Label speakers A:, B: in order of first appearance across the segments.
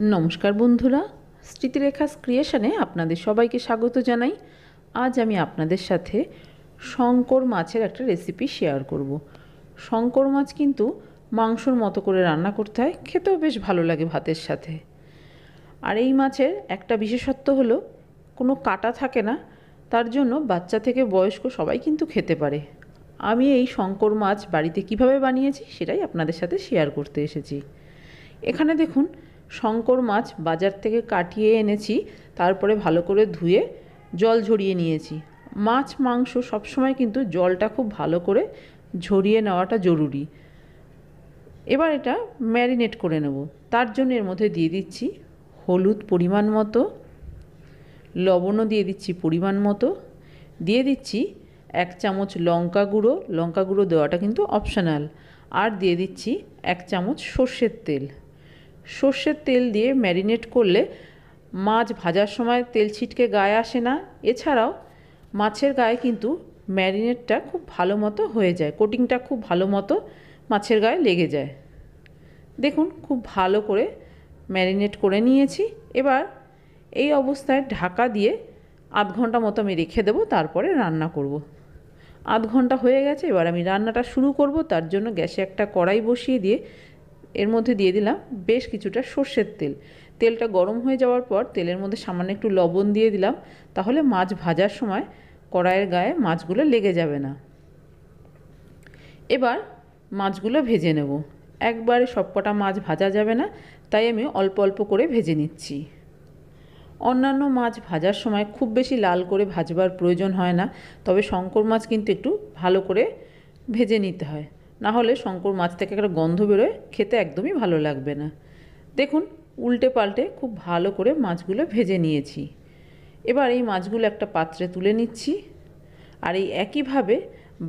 A: नमस्कार बंधुरा स्मृतिरेखास क्रिएशने आपनादेर सबाइके स्वागत जानाई। आज आमी आपनादेर साथे शंकर माछेर एकटा रेसिपि शेयर करब। शंकर माछ किन्तु मांसर मतो करे रान्ना करते हय, खेतेও बेश भालो लागे भातेर साथे। आर एई माछेर एकटा विशेषत्व हलो कोनो काटा थाके ना, तार जोन्नो बाच्चा थेके बयस्क सबाई किन्तु खेते पारे। आमी एई शंकर माछ बाड़ीते किभाबे बानिয়েছি সেটাই আপনাদের সাথে শেয়ার করতে এসেছি। এখানে দেখুন শঙ্কর মাছ বাজার থেকে কাটিয়ে এনেছি, তারপরে ভালো করে ধুয়ে জল ঝরিয়ে নিয়েছি। মাছ মাংস সবসময় কিন্তু জলটা খুব ভালো করে ঝরিয়ে নেওয়াটা জরুরি। এবার এটা ম্যারিনেট করে নেব। তার জন্য এর মধ্যে দিয়ে দিচ্ছি হলুদ পরিমাণ মতো, লবণও দিয়ে দিচ্ছি পরিমাণ মতো, দিয়ে দিচ্ছি 1 চামচ লঙ্কা গুঁড়ো। লঙ্কা গুঁড়ো দেওয়াটা কিন্তু অপশনাল। আর দিয়ে দিচ্ছি 1 চামচ সর্ষের তেল। সর্ষের তেল দিয়ে ম্যারিনেট করলে মাছ ভাজার সময় তেল ছিটকে গায়ে আসে না। এছাড়াও মাছের গায়ে কিন্তু ম্যারিনেটটা খুব ভালো মতো হয়ে যায়, কোটিংটা খুব ভালো মতো মাছের গায়ে লেগে যায়। দেখুন খুব ভালো করে ম্যারিনেট করে নিয়েছি। এবার এই অবস্থায় ঢাকা দিয়ে আধ ঘন্টা মতো আমি রেখে দেবো, তারপরে রান্না করব। আধ ঘন্টা হয়ে গেছে, এবার আমি রান্নাটা শুরু করব। তার জন্য গ্যাসে একটা কড়াই বসিয়ে দিয়ে এর মধ্যে দিয়ে দিলাম বেশ কিছুটা সর্ষের তেল। তেলটা গরম হয়ে যাওয়ার পর তেলের মধ্যে সামান্য একটু লবণ দিয়ে দিলাম, তাহলে মাছ ভাজার সময় কড়াইয়ের গায়ে মাছগুলো লেগে যাবে না। এবার মাছগুলো ভেজে নেব। একবারে সবকটা মাছ ভাজা যাবে না, তাই আমি অল্প অল্প করে ভেজে নিচ্ছি। অন্যান্য মাছ ভাজার সময় খুব বেশি লাল করে ভাজবার প্রয়োজন হয় না, তবে শঙ্কর মাছ কিন্তু একটু ভালো করে ভেজে নিতে হয়, না হলে শঙ্কর মাছ থেকে একটা গন্ধ বেরোয়, খেতে একদমই ভালো লাগবে না। দেখুন উল্টে পাল্টে খুব ভালো করে মাছগুলো ভেজে নিয়েছি। এবার এই মাছগুলো একটা পাত্রে তুলে নিচ্ছি। আর এই একইভাবে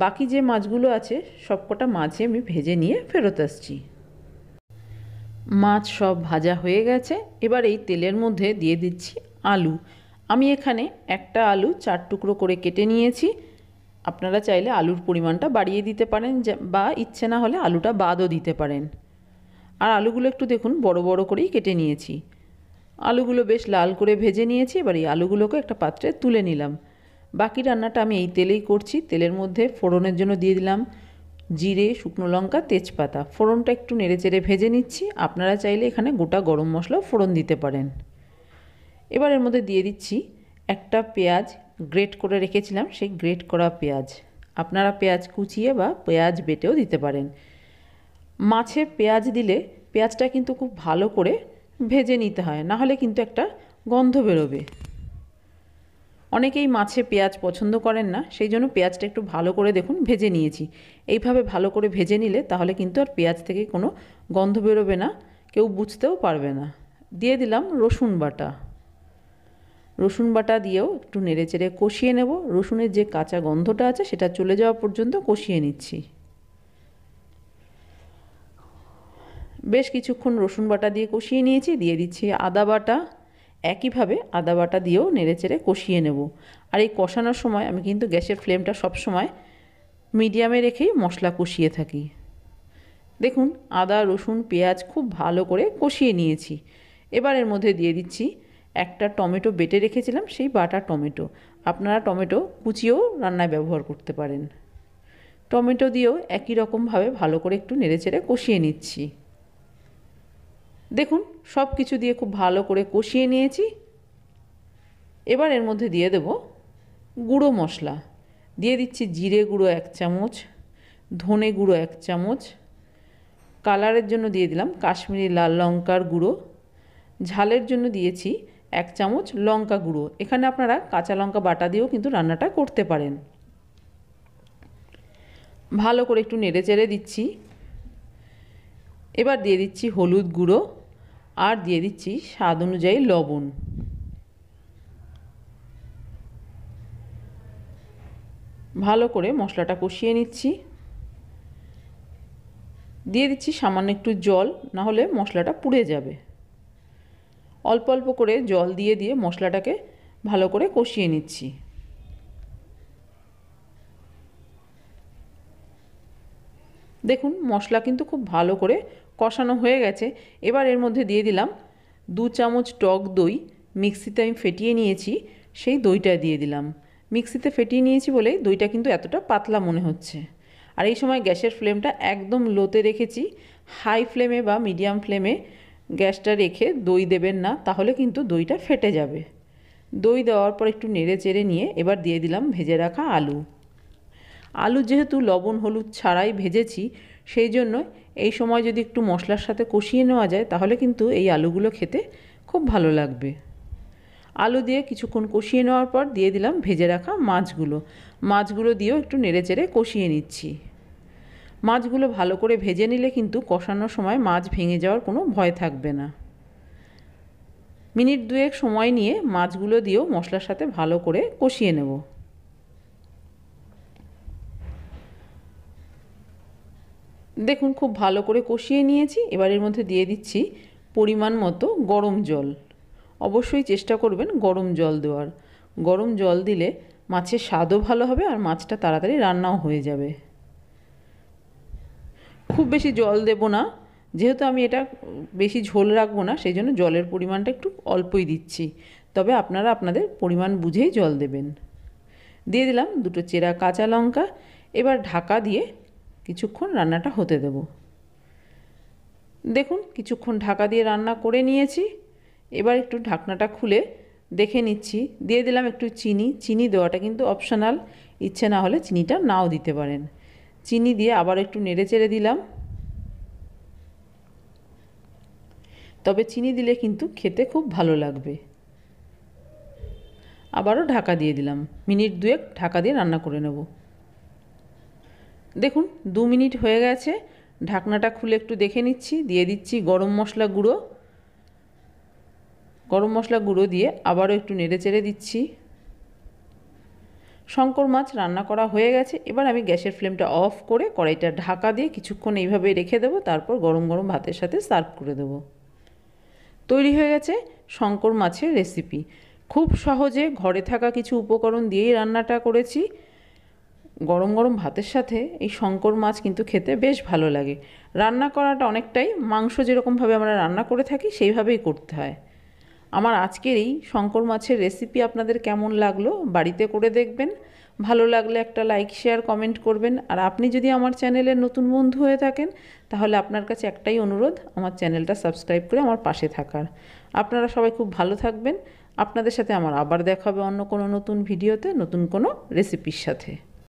A: বাকি যে মাছগুলো আছে সবকটা মাছই আমি ভেজে নিয়ে ফেরত আসছি। মাছ সব ভাজা হয়ে গেছে। এবার এই তেলের মধ্যে দিয়ে দিচ্ছি আলু। আমি এখানে একটা আলু 4 টুকরো করে কেটে নিয়েছি। আপনারা চাইলে আলুর পরিমাণটা বাড়িয়ে দিতে পারেন, বা ইচ্ছে না হলে আলুটা বাদও দিতে পারেন। আর আলুগুলো একটু দেখুন বড় বড় করেই কেটে নিয়েছি। আলুগুলো বেশ লাল করে ভেজে নিয়েছি। এবার এই আলুগুলোকে একটা পাত্রে তুলে নিলাম। বাকি রান্নাটা আমি এই তেলেই করছি। তেলের মধ্যে ফোড়নের জন্য দিয়ে দিলাম জিরে, শুকনো লঙ্কা, তেজপাতা। ফোড়নটা একটু নেড়েচেড়ে ভেজে নিচ্ছি। আপনারা চাইলে এখানে গোটা গরম মশলাও ফোড়ন দিতে পারেন। এবার এর মধ্যে দিয়ে দিচ্ছি একটা পেঁয়াজ গ্রেট করে রেখেছিলাম, সেই গ্রেট করা পেঁয়াজ। আপনারা পেঁয়াজ কুচিয়ে বা পেঁয়াজ বেটেও দিতে পারেন। মাছে পেঁয়াজ দিলে পেঁয়াজটা কিন্তু খুব ভালো করে ভেজে নিতে হয়, না হলে কিন্তু একটা গন্ধ বেরোবে। অনেকেই মাছে পেঁয়াজ পছন্দ করেন না, সেই জন্য পেঁয়াজটা একটু ভালো করে দেখুন ভেজে নিয়েছি। এইভাবে ভালো করে ভেজে নিলে তাহলে কিন্তু আর পেঁয়াজ থেকে কোনো গন্ধ বেরোবে না, কেউ বুঝতেও পারবে না। দিয়ে দিলাম রসুন বাটা। রসুন বাটা দিয়েও একটু নেড়েচেড়ে কষিয়ে নেব। রসুনের যে কাঁচা গন্ধটা আছে সেটা চলে যাওয়া পর্যন্ত কষিয়ে নিচ্ছি। বেশ কিছুক্ষণ রসুন বাটা দিয়ে কষিয়ে নিয়েছি। দিয়ে দিচ্ছি আদা বাটা। একইভাবে আদা বাটা দিয়েও নেড়েচেড়ে কষিয়ে নেব। আর এই কষানোর সময় আমি কিন্তু গ্যাসের ফ্লেমটা সবসময় মিডিয়ামে রেখেই মশলা কষিয়ে থাকি। দেখুন আদা, রসুন, পেঁয়াজ খুব ভালো করে কষিয়ে নিয়েছি। এবার এর মধ্যে দিয়ে দিচ্ছি একটা টমেটো বেটে রেখেছিলাম, সেই বাটা টমেটো। আপনারা টমেটো কুচিয়েও রান্নায় ব্যবহার করতে পারেন। টমেটো দিয়েও একই রকমভাবে ভালো করে একটু নেড়েচেড়ে কষিয়ে নিচ্ছি। দেখুন সব কিছু দিয়ে খুব ভালো করে কষিয়ে নিয়েছি। এবার এর মধ্যে দিয়ে দেব গুঁড়ো মশলা। দিয়ে দিচ্ছি জিরে গুঁড়ো 1 চামচ, ধনে গুঁড়ো 1 চামচ, কালারের জন্য দিয়ে দিলাম কাশ্মীরি লাল লঙ্কার গুঁড়ো, ঝালের জন্য দিয়েছি 1 চামচ লঙ্কা গুঁড়ো। এখানে আপনারা কাঁচা লঙ্কা বাটা দিয়েও কিন্তু রান্নাটা করতে পারেন। ভালো করে একটু নেড়েচেড়ে দিচ্ছি। এবার দিয়ে দিচ্ছি হলুদ গুঁড়ো, আর দিয়ে দিচ্ছি স্বাদ অনুযায়ী লবণ। ভালো করে মশলাটা কষিয়ে নিচ্ছি। দিয়ে দিচ্ছি সামান্য একটু জল, না হলে মশলাটা পুড়ে যাবে। অল্প অল্প করে জল দিয়ে দিয়ে মশলাটাকে ভালো করে কষিয়ে নিচ্ছি। দেখুন মশলা কিন্তু খুব ভালো করে কষানো হয়ে গেছে। এবার এর মধ্যে দিয়ে দিলাম 2 চামচ টক দই মিক্সিতে আমি ফেটিয়ে নিয়েছি, সেই দইটা দিয়ে দিলাম। মিক্সিতে ফেটিয়ে নিয়েছি বলে দইটা কিন্তু এতটা পাতলা মনে হচ্ছে। আর এই সময় গ্যাসের ফ্লেমটা একদম লোতে রেখেছি। হাই ফ্লেমে বা মিডিয়াম ফ্লেমে গ্যাসটা রেখে দই দেবেন না, তাহলে কিন্তু দইটা ফেটে যাবে। দই দেওয়ার পর একটু নেড়ে চেড়ে নিয়ে এবার দিয়ে দিলাম ভেজে রাখা আলু। আলু যেহেতু লবণ হলুদ ছাড়াই ভেজেছি, সেই জন্য এই সময় যদি একটু মশলার সাথে কষিয়ে নেওয়া যায় তাহলে কিন্তু এই আলুগুলো খেতে খুব ভালো লাগবে। আলু দিয়ে কিছুক্ষণ কষিয়ে নেওয়ার পর দিয়ে দিলাম ভেজে রাখা মাছগুলো দিয়েও একটু নেড়ে চেড়ে কষিয়ে নিচ্ছি। মাছগুলো ভালো করে ভেজে নিলে কিন্তু কষানোর সময় মাছ ভেঙে যাওয়ার কোনো ভয় থাকবে না। মিনিট 2 সময় নিয়ে মাছগুলো দিয়েও মশলার সাথে ভালো করে কষিয়ে নেব। দেখুন খুব ভালো করে কষিয়ে নিয়েছি। এবার এর মধ্যে দিয়ে দিচ্ছি পরিমাণ মতো গরম জল। অবশ্যই চেষ্টা করবেন গরম জল দেওয়ার। গরম জল দিলে মাছের স্বাদও ভালো হবে আর মাছটা তাড়াতাড়ি রান্নাও হয়ে যাবে। খুব বেশি জল দেব না, যেহেতু আমি এটা বেশি ঝোল রাখবো না, সেই জন্য জলের পরিমাণটা একটু অল্পই দিচ্ছি। তবে আপনারা আপনাদের পরিমাণ বুঝেই জল দেবেন। দিয়ে দিলাম 2টো চেরা কাঁচা লঙ্কা। এবার ঢাকা দিয়ে কিছুক্ষণ রান্নাটা হতে দেব। দেখুন কিছুক্ষণ ঢাকা দিয়ে রান্না করে নিয়েছি। এবার একটু ঢাকনাটা খুলে দেখে নিচ্ছি। দিয়ে দিলাম একটু চিনি। চিনি দেওয়াটা কিন্তু অপশনাল, ইচ্ছে না হলে চিনিটা নাও দিতে পারেন। চিনি দিয়ে আবার একটু নেড়ে চেড়ে দিলাম। তবে চিনি দিলে কিন্তু খেতে খুব ভালো লাগবে। আবারও ঢাকা দিয়ে দিলাম। মিনিট 2 ঢাকা দিয়ে রান্না করে নেব। দেখুন 2 মিনিট হয়ে গেছে। ঢাকনাটা খুলে একটু দেখে নিচ্ছি। দিয়ে দিচ্ছি গরম মশলা গুঁড়ো। গরম মশলা গুঁড়ো দিয়ে আবারও একটু নেড়ে চেড়ে দিচ্ছি। শঙ্কর মাছ রান্না করা হয়ে গেছে। এবার আমি গ্যাসের ফ্লেমটা অফ করে কড়াইটা ঢাকা দিয়ে কিছুক্ষণ এইভাবে রেখে দেবো। তারপর গরম গরম ভাতের সাথে সার্ভ করে দেবো। তৈরি হয়ে গেছে শঙ্কর মাছের রেসিপি। খুব সহজে ঘরে থাকা কিছু উপকরণ দিয়েই রান্নাটা করেছি। গরম গরম ভাতের সাথে এই শঙ্কর মাছ কিন্তু খেতে বেশ ভালো লাগে। রান্না করাটা অনেকটাই মাংস যেরকমভাবে আমরা রান্না করে থাকি সেইভাবেই করতে হয়। আমার আজকের এই শঙ্কর মাছের রেসিপি আপনাদের কেমন লাগলো বাড়িতে করে দেখবেন। ভালো লাগলে একটা লাইক শেয়ার কমেন্ট করবেন। আর আপনি যদি আমার চ্যানেলের নতুন বন্ধু হয়ে থাকেন তাহলে আপনার কাছে একটাই অনুরোধ, আমার চ্যানেলটা সাবস্ক্রাইব করে আমার পাশে থাকার। আপনারা সবাই খুব ভালো থাকবেন। আপনাদের সাথে আমার আবার দেখা হবে অন্য কোনো নতুন ভিডিওতে নতুন কোনো রেসিপির সাথে।